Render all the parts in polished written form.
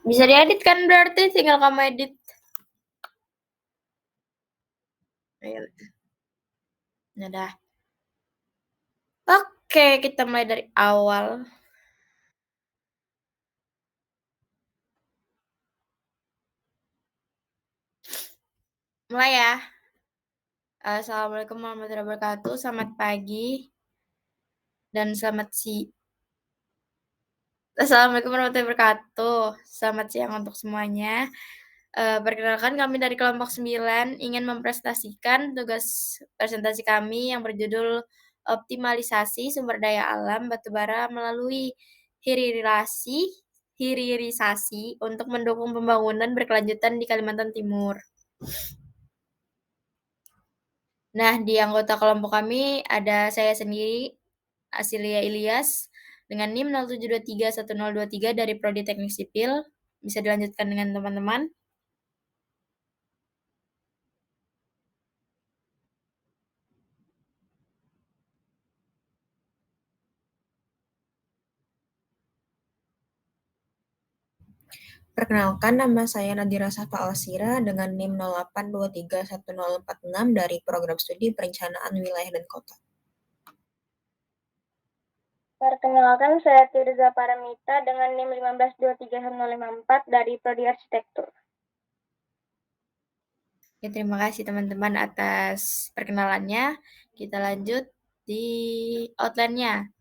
Bisa diedit kan berarti tinggal kamu edit. Ayo. Nah, dah. Oke, kita mulai dari awal. Mulai ya. Assalamualaikum warahmatullahi wabarakatuh. Selamat pagi dan selamat Assalamualaikum warahmatullahi wabarakatuh. Selamat siang untuk semuanya. Perkenalkan kami dari kelompok 9 ingin mempresentasikan tugas presentasi kami yang berjudul optimalisasi sumber daya alam batubara melalui hilirisasi untuk mendukung pembangunan berkelanjutan di Kalimantan Timur. Nah, di anggota kelompok kami ada saya sendiri, Asilia Ilyas, dengan NIM 07231023 dari Prodi Teknik Sipil. Bisa dilanjutkan dengan teman-teman. Perkenalkan, nama saya Nadira Safa Alsira dengan NIM 08231046 dari Program Studi Perencanaan Wilayah dan Kota. Perkenalkan, saya Tirza Paramita dengan NIM 15231054 dari Prodi Arsitektur. Ya, terima kasih teman-teman atas perkenalannya. Kita lanjut di outline-nya.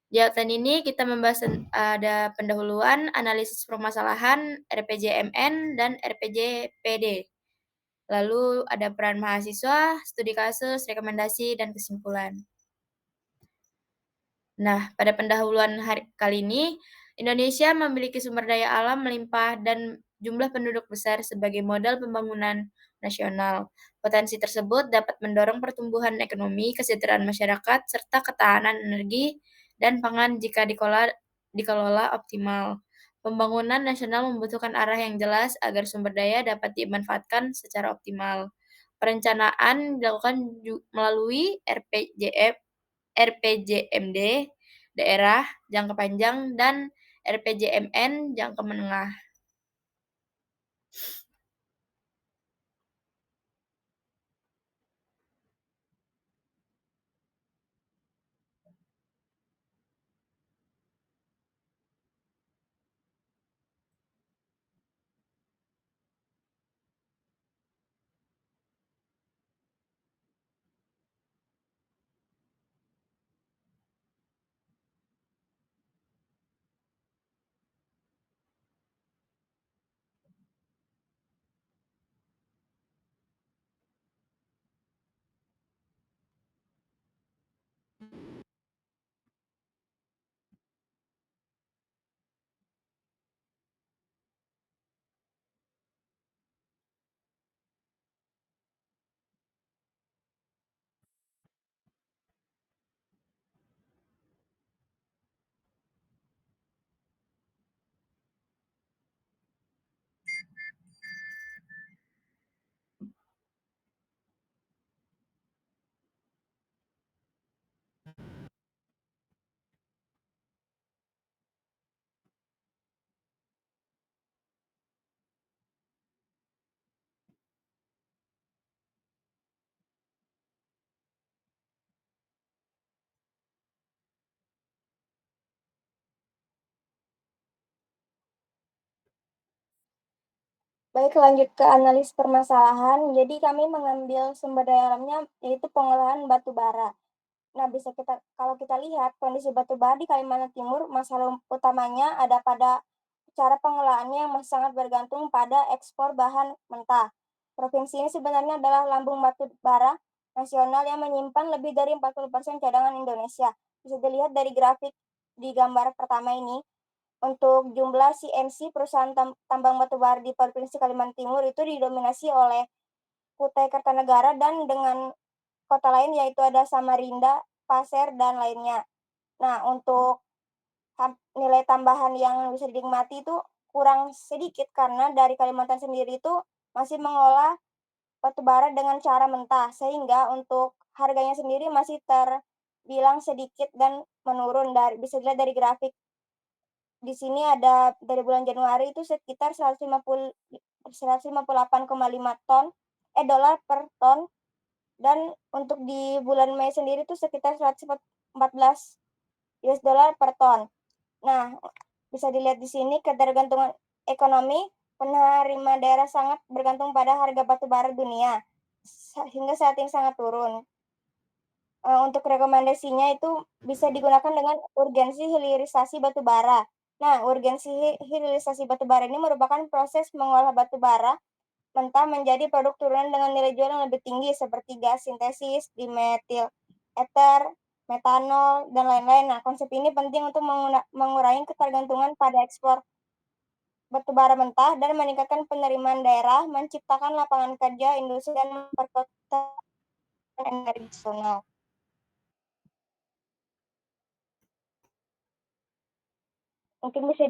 Di outline ini kita membahas ada pendahuluan, analisis permasalahan, RPJMN, dan RPJPD. Lalu ada peran mahasiswa, studi kasus, rekomendasi, dan kesimpulan. Nah, pada pendahuluan kali ini, Indonesia memiliki sumber daya alam melimpah dan jumlah penduduk besar sebagai modal pembangunan nasional. Potensi tersebut dapat mendorong pertumbuhan ekonomi, kesejahteraan masyarakat, serta ketahanan energi dan pangan jika dikelola optimal. Pembangunan nasional membutuhkan arah yang jelas agar sumber daya dapat dimanfaatkan secara optimal. Perencanaan dilakukan melalui RPJMD daerah jangka panjang dan RPJMN jangka menengah. Baik, lanjut ke analis permasalahan. Jadi kami mengambil sumber daya alamnya yaitu pengolahan batu bara. Nah, kalau kita lihat kondisi batu bara di Kalimantan Timur, masalah utamanya ada pada cara pengolahannya yang masih sangat bergantung pada ekspor bahan mentah. Provinsi ini sebenarnya adalah lambung batu bara nasional yang menyimpan lebih dari 40% cadangan Indonesia. Bisa dilihat dari grafik di gambar pertama ini. Untuk jumlah CNC perusahaan tambang batubara di Provinsi Kalimantan Timur itu didominasi oleh Kutai Kartanegara dan dengan kota lain yaitu ada Samarinda, Pasir, dan lainnya. Nah, untuk nilai tambahan yang bisa dinikmati itu kurang sedikit karena dari Kalimantan sendiri itu masih mengolah batubara dengan cara mentah, sehingga untuk harganya sendiri masih terbilang sedikit dan menurun bisa dilihat dari grafik di sini ada dari bulan Januari itu sekitar 158,5 dolar per ton, dan untuk di bulan Mei sendiri itu sekitar 114 US dollar per ton. Nah, bisa dilihat di sini ketergantungan ekonomi penerima daerah sangat bergantung pada harga batu bara dunia, hingga saat ini sangat turun. Untuk rekomendasinya itu bisa digunakan dengan urgensi hilirisasi batu bara. Nah, urgensi hilirisasi batu bara ini merupakan proses mengolah batu bara mentah menjadi produk turunan dengan nilai jual yang lebih tinggi seperti gas sintesis, dimetil ether, metanol, dan lain-lain. Nah, konsep ini penting untuk mengurangi ketergantungan pada ekspor batu bara mentah dan meningkatkan penerimaan daerah, menciptakan lapangan kerja, industri, dan memperkuat energi nasional. Mungkin bisa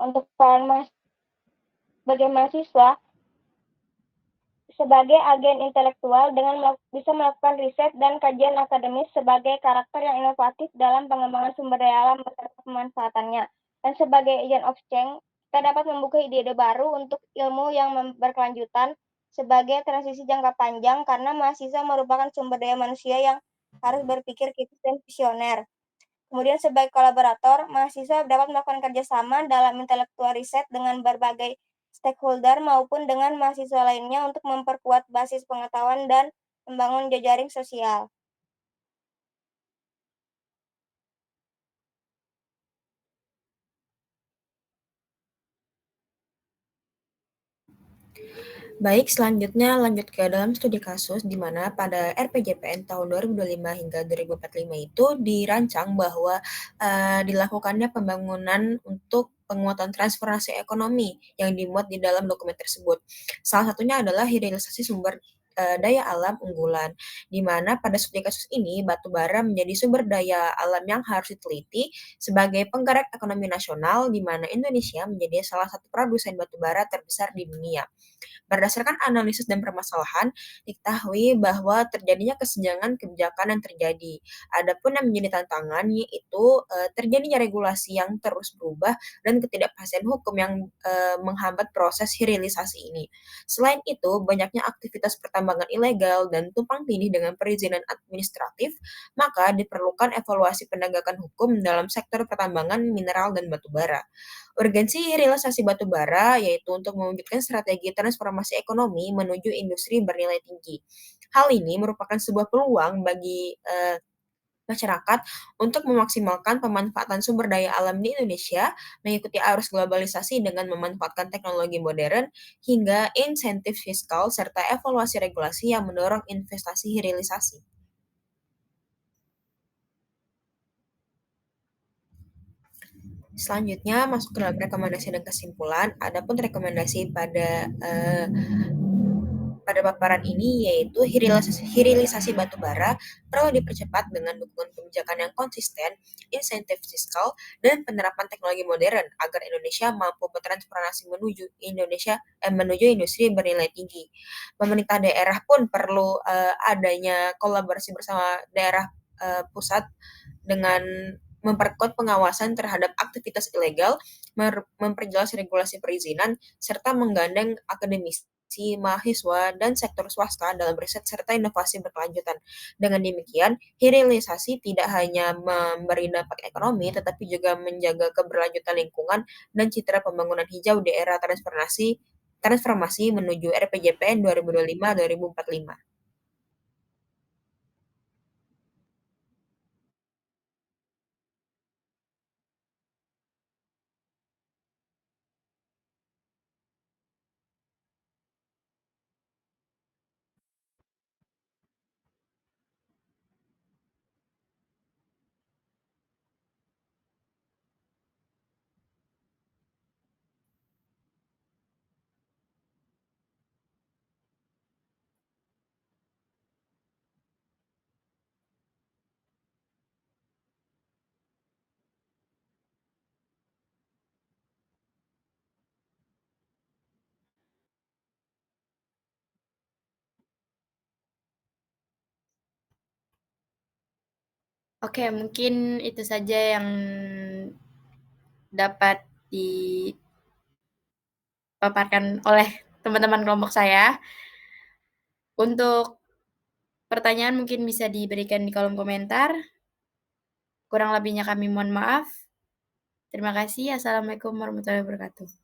untuk peran sebagai mahasiswa sebagai agen intelektual dengan bisa melakukan riset dan kajian akademis sebagai karakter yang inovatif dalam pengembangan sumber daya alam beserta pemanfaatannya. Dan sebagai agent of change, kita dapat membuka ide-ide baru untuk ilmu yang berkelanjutan sebagai transisi jangka panjang karena mahasiswa merupakan sumber daya manusia yang harus berpikir kritis dan visioner. Kemudian sebagai kolaborator, mahasiswa dapat melakukan kerjasama dalam intelektual riset dengan berbagai stakeholder maupun dengan mahasiswa lainnya untuk memperkuat basis pengetahuan dan membangun jejaring sosial. Baik, selanjutnya lanjut ke dalam studi kasus di mana pada RPJPN tahun 2025 hingga 2045 itu dirancang bahwa dilakukannya pembangunan untuk penguatan transformasi ekonomi yang dimuat di dalam dokumen tersebut. Salah satunya adalah hilirisasi sumber daya alam unggulan, di mana pada studi kasus ini batu bara menjadi sumber daya alam yang harus diteliti sebagai penggerak ekonomi nasional, di mana Indonesia menjadi salah satu produsen batu bara terbesar di dunia. Berdasarkan analisis dan permasalahan, diketahui bahwa terjadinya kesenjangan kebijakan yang terjadi. Adapun yang menjadi tantangan yaitu terjadinya regulasi yang terus berubah dan ketidakpastian hukum yang menghambat proses hilirisasi ini. Selain itu, banyaknya aktivitas pertambangan ilegal dan tumpang tindih dengan perizinan administratif, maka diperlukan evaluasi penegakan hukum dalam sektor pertambangan mineral dan batu bara. Urgensi hilirisasi batu bara yaitu untuk mewujudkan strategi transformasi ekonomi menuju industri bernilai tinggi. Hal ini merupakan sebuah peluang bagi masyarakat untuk memaksimalkan pemanfaatan sumber daya alam di Indonesia, mengikuti arus globalisasi dengan memanfaatkan teknologi modern, hingga insentif fiskal serta evaluasi regulasi yang mendorong investasi hilirisasi. Selanjutnya masuk ke dalam rekomendasi dan kesimpulan. Adapun rekomendasi pada paparan ini yaitu hilirisasi batu bara perlu dipercepat dengan dukungan kebijakan yang konsisten, insentif fiskal, dan penerapan teknologi modern agar Indonesia mampu bertransformasi menuju industri bernilai tinggi. Pemerintah daerah pun perlu adanya kolaborasi bersama daerah pusat dengan memperkuat pengawasan terhadap aktivitas ilegal, memperjelas regulasi perizinan, serta menggandeng akademisi, mahasiswa, dan sektor swasta dalam riset serta inovasi berkelanjutan. Dengan demikian, hilirisasi tidak hanya memberi dampak ekonomi, tetapi juga menjaga keberlanjutan lingkungan dan citra pembangunan hijau di era transformasi menuju RPJPN 2025-2045. Oke, mungkin itu saja yang dapat dipaparkan oleh teman-teman kelompok saya. Untuk pertanyaan mungkin bisa diberikan di kolom komentar. Kurang lebihnya kami mohon maaf. Terima kasih. Assalamualaikum warahmatullahi wabarakatuh.